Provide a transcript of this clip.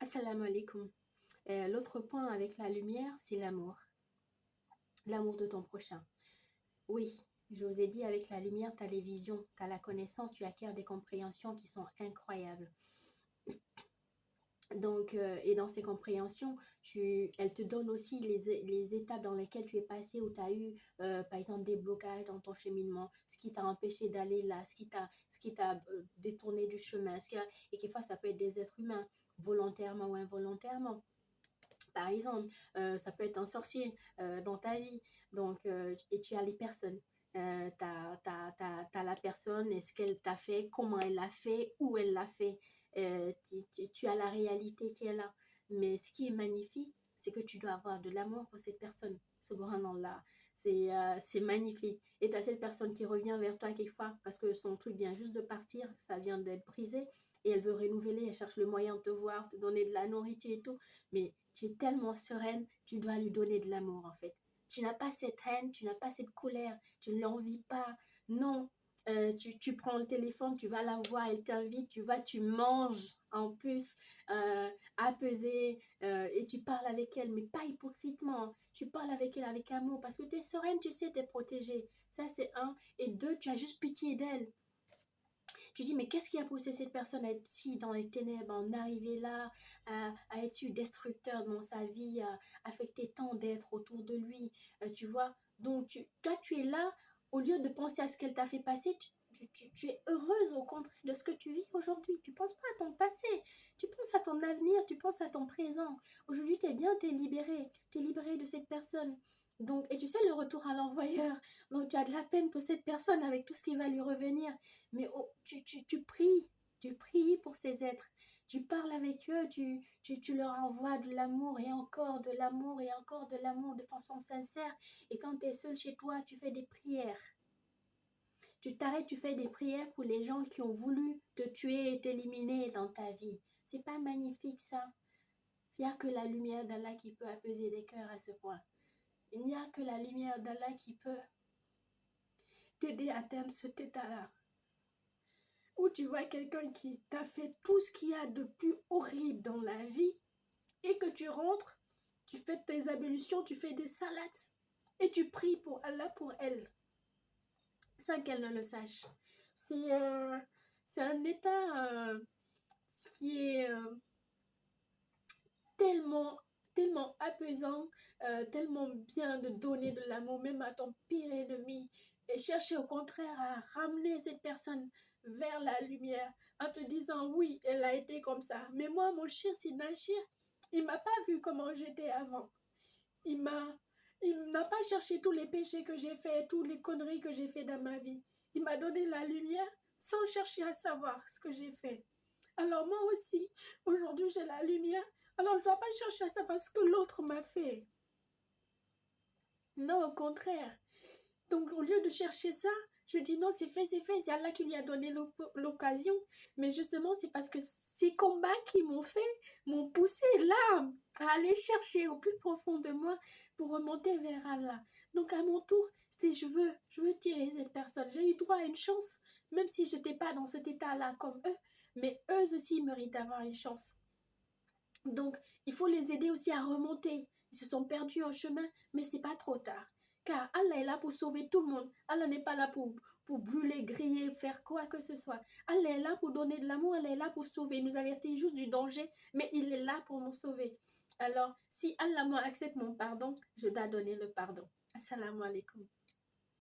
Assalamu alaikum. L'autre point avec la lumière, c'est l'amour. L'amour de ton prochain. Oui, je vous ai dit, avec la lumière, tu as les visions, tu as la connaissance, tu acquiers des compréhensions qui sont incroyables. Donc, et dans ces compréhensions, elle te donne aussi les étapes dans lesquelles tu es passé, où tu as eu, par exemple, des blocages dans ton cheminement, ce qui t'a empêché d'aller là, ce qui t'a détourné du chemin, et quelquefois, ça peut être des êtres humains, volontairement ou involontairement. Par exemple, ça peut être un sorcier dans ta vie. Donc, et tu as les personnes. T'as la personne, est-ce qu'elle t'a fait, comment elle l'a fait, où elle l'a fait. Tu as la réalité qui est là. Mais ce qui est magnifique, c'est que tu dois avoir de l'amour pour cette personne. Subhanallah. C'est magnifique. Et tu as cette personne qui revient vers toi quelquefois parce que son truc vient juste de partir, ça vient d'être brisé et elle veut renouveler, elle cherche le moyen de te voir, te donner de la nourriture et tout. Mais tu es tellement sereine, tu dois lui donner de l'amour en fait. Tu n'as pas cette haine, tu n'as pas cette colère, tu ne l'envies pas. Non, tu prends le téléphone, tu vas la voir, elle t'invite, tu vas, tu manges en plus, apaisé, et tu parles avec elle, mais pas hypocritement. Tu parles avec elle avec amour parce que tu es sereine, tu sais, tu es protégée. Ça, c'est un. Et deux, tu as juste pitié d'elle. Tu dis, mais qu'est-ce qui a poussé cette personne à être si dans les ténèbres, à en arriver là, à être si destructeur dans sa vie, à affecter tant d'êtres autour de lui, tu vois. Donc, toi, tu es là, au lieu de penser à ce qu'elle t'a fait passer, tu es heureuse au contraire de ce que tu vis aujourd'hui. Tu ne penses pas à ton passé, tu penses à ton avenir, tu penses à ton présent. Aujourd'hui, tu es bien, tu es libéré de cette personne. Donc, et tu sais, le retour à l'envoyeur. Donc, tu as de la peine pour cette personne avec tout ce qui va lui revenir. Mais oh, tu pries pour ces êtres. Tu parles avec eux, tu leur envoies de l'amour et encore de l'amour et encore de l'amour de façon sincère. Et quand tu es seul chez toi, tu fais des prières. Tu t'arrêtes, tu fais des prières pour les gens qui ont voulu te tuer et t'éliminer dans ta vie. C'est pas magnifique ça? Il n'y a que la lumière d'Allah qui peut apaiser les cœurs à ce point. Il n'y a que la lumière d'Allah qui peut t'aider à atteindre cet état-là. Où tu vois quelqu'un qui t'a fait tout ce qu'il y a de plus horrible dans la vie et que tu rentres, tu fais tes ablutions, tu fais des salades et tu pries pour Allah pour elle sans qu'elle ne le sache. C'est un état qui est tellement apaisant, tellement bien de donner de l'amour même à ton pire ennemi et chercher au contraire à ramener cette personne vers la lumière en te disant oui, elle a été comme ça. Mais moi, mon cher Sinachir, il m'a pas vu comment j'étais avant. Il n'a pas cherché tous les péchés que j'ai fait, toutes les conneries que j'ai fait dans ma vie. Il m'a donné la lumière sans chercher à savoir ce que j'ai fait. Alors moi aussi, aujourd'hui j'ai la lumière, alors je ne dois pas chercher à savoir ce que l'autre m'a fait. Non, au contraire. Donc au lieu de chercher ça, je dis non, c'est fait, c'est Allah qui lui a donné l'occasion. Mais justement, c'est parce que ces combats qui m'ont poussé là, à aller chercher au plus profond de moi pour remonter vers Allah. Donc à mon tour, c'était je veux tirer cette personne. J'ai eu droit à une chance, même si je n'étais pas dans cet état-là comme eux. Mais eux aussi méritent d'avoir une chance. Donc, il faut les aider aussi à remonter. Ils se sont perdus en chemin, mais c'est pas trop tard. Car Allah est là pour sauver tout le monde. Allah n'est pas là pour brûler, griller, faire quoi que ce soit. Allah est là pour donner de l'amour, Allah est là pour sauver. Il nous avertit juste du danger, mais il est là pour nous sauver. Alors, si Allah accepte mon pardon, je dois donner le pardon. Assalamu alaikum.